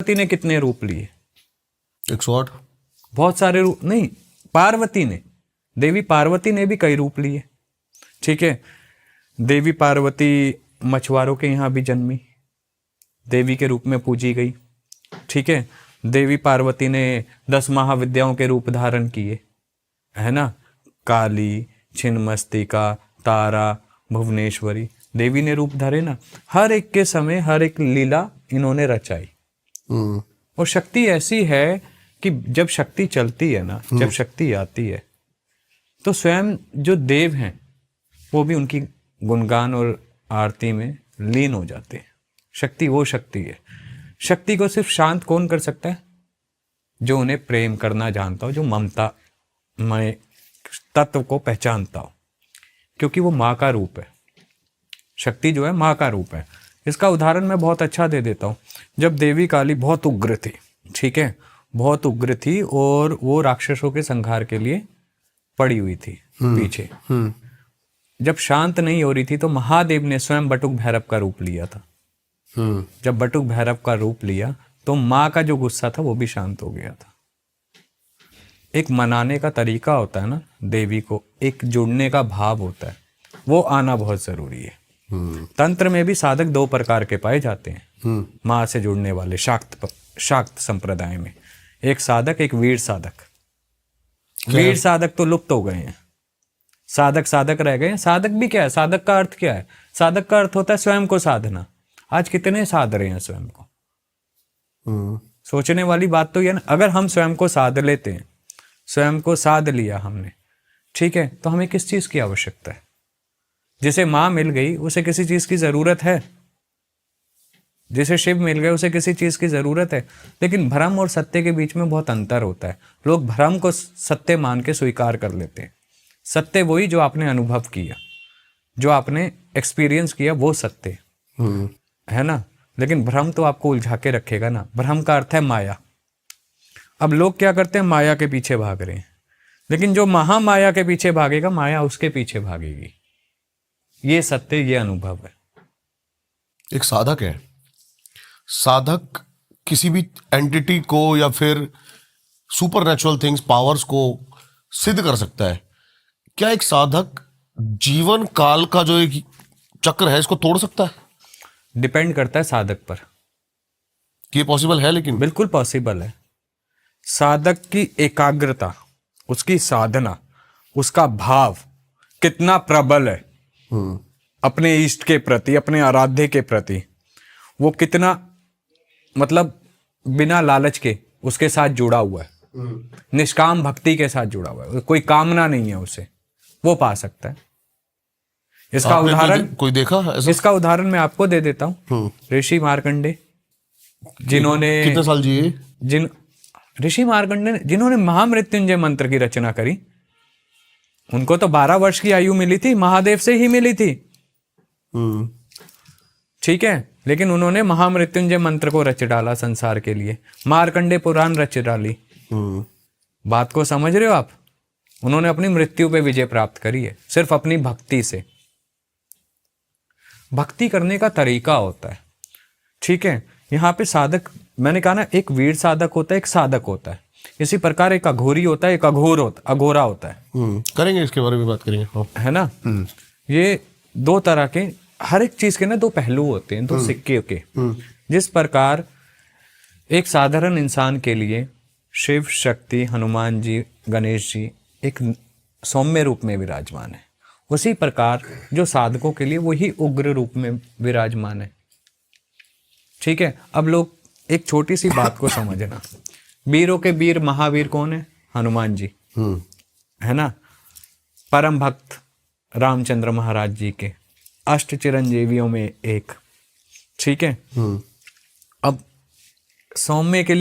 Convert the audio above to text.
पार्वती ने कितने रूप लिए? 108। बहुत सारे रूप नहीं, पार्वती ने, देवी पार्वती ने भी कई रूप लिए। ठीक है, देवी पार्वती मछुआरों के यहाँ भी जन्मी, देवी के रूप में पूजी गई। ठीक है, देवी पार्वती ने 10 महाविद्याओं के रूप धारण किए, है ना, काली, छिन्नमस्तिका, तारा, भुवनेश्वरी, देवी ने रूप धरे ना। हर एक के समय हर एक लीला इन्होंने रचाई। और शक्ति ऐसी है कि जब शक्ति चलती है ना, जब शक्ति आती है तो स्वयं जो देव हैं वो भी उनकी गुणगान और आरती में लीन हो जाते हैं। शक्ति वो शक्ति है। शक्ति को सिर्फ शांत कौन कर सकता है? जो उन्हें प्रेम करना जानता हो, जो ममता में तत्व को पहचानता हो, क्योंकि वो माँ का रूप है। शक्ति जो है माँ का रूप है। इसका उदाहरण मैं बहुत अच्छा दे देता हूँ। जब देवी काली बहुत उग्र थी, ठीक है, बहुत उग्र थी और वो राक्षसों के संहार के लिए पड़ी हुई थी पीछे। जब शांत नहीं हो रही थी तो महादेव ने स्वयं बटुक भैरव का रूप लिया था। जब बटुक भैरव का रूप लिया तो माँ का जो गुस्सा था वो भी शांत हो गया था। एक मनाने का तरीका होता है ना देवी को, एक जुड़ने का भाव होता है, वो आना बहुत जरूरी है। तंत्र में भी साधक 2 प्रकार के पाए जाते हैं माँ से जुड़ने वाले, शाक्त संप्रदाय में। एक साधक, एक वीर साधक। वीर साधक तो लुप्त हो गए हैं, साधक रह गए हैं। साधक भी क्या है? साधक का अर्थ क्या है? साधक का अर्थ होता है स्वयं को साधना। आज कितने साध रहे हैं स्वयं को? सोचने वाली बात तो ये ना, अगर हम स्वयं को साध लेते हैं, स्वयं को साध लिया हमने, ठीक है, तो हमें किस चीज की आवश्यकता है? जिसे माँ मिल गई उसे किसी चीज की जरूरत है? जिसे शिव मिल गए उसे किसी चीज की जरूरत है? लेकिन भ्रम और सत्य के बीच में बहुत अंतर होता है। लोग भ्रम को सत्य मान के स्वीकार कर लेते हैं। सत्य वही जो आपने अनुभव किया, जो आपने एक्सपीरियंस किया, वो सत्य है ना। लेकिन भ्रम तो आपको उलझा के रखेगा ना। भ्रम का अर्थ है माया। अब लोग क्या करते हैं? माया के पीछे भाग रहे हैं। लेकिन जो महामाया के पीछे भागेगा, माया उसके पीछे भागेगी। ये सत्य, ये अनुभव है। एक साधक है, साधक किसी भी एंटिटी को या फिर सुपरनेचुरल थिंग्स, पावर्स को सिद्ध कर सकता है। क्या एक साधक जीवन काल का जो एक चक्र है इसको तोड़ सकता है? डिपेंड करता है साधक पर कि ये पॉसिबल है। लेकिन बिल्कुल पॉसिबल है। साधक की एकाग्रता, उसकी साधना, उसका भाव कितना प्रबल है अपने इष्ट के प्रति, अपने आराध्य के प्रति, वो कितना मतलब बिना लालच के उसके साथ जुड़ा हुआ है, निष्काम भक्ति के साथ जुड़ा हुआ है, कोई कामना नहीं है उसे, वो पा सकता है। इसका उदाहरण कोई देखा ऐसा? इसका उदाहरण मैं आपको दे देता हूँ। ऋषि मार्कंडे, जिन्होंने कितने साल जिए? ऋषि मार्कंडे जिन्होंने महामृत्युंजय मंत्र की रचना करी, उनको तो 12 वर्ष की आयु मिली थी, महादेव से ही मिली थी। ठीक है, लेकिन उन्होंने महामृत्युंजय मंत्र को रच डाला संसार के लिए। मार्कंडे पुराण रच डाली। बात को समझ रहे हो आप? उन्होंने अपनी मृत्यु पे विजय प्राप्त करी है सिर्फ अपनी भक्ति से। भक्ति करने का तरीका होता है। ठीक है, यहाँ पे साधक, मैंने कहा ना, एक वीर साधक होता है, एक साधक होता है। इसी प्रकार एक अघोरी होता है, एक अघोरा होता है। करेंगे, इसके बारे में बात करेंगे, है ना। ये 2 तरह के, हर एक चीज के ना 2 पहलू होते हैं, 2 सिक्के के। जिस प्रकार एक साधारण इंसान के लिए शिव, शक्ति, हनुमान जी, गणेश जी एक सौम्य रूप में विराजमान है, उसी प्रकार जो साधकों के लिए वही उग्र रूप में विराजमान है। ठीक है, अब लोग एक छोटी सी बात को समझना। वीरों के वीर महावीर कौन है? हनुमान जी, है ना। परम भक्त रामचंद्र महाराज जी के, अष्ट चिरंजीवियों में एक। ठीक है, अब सौम्य के लिए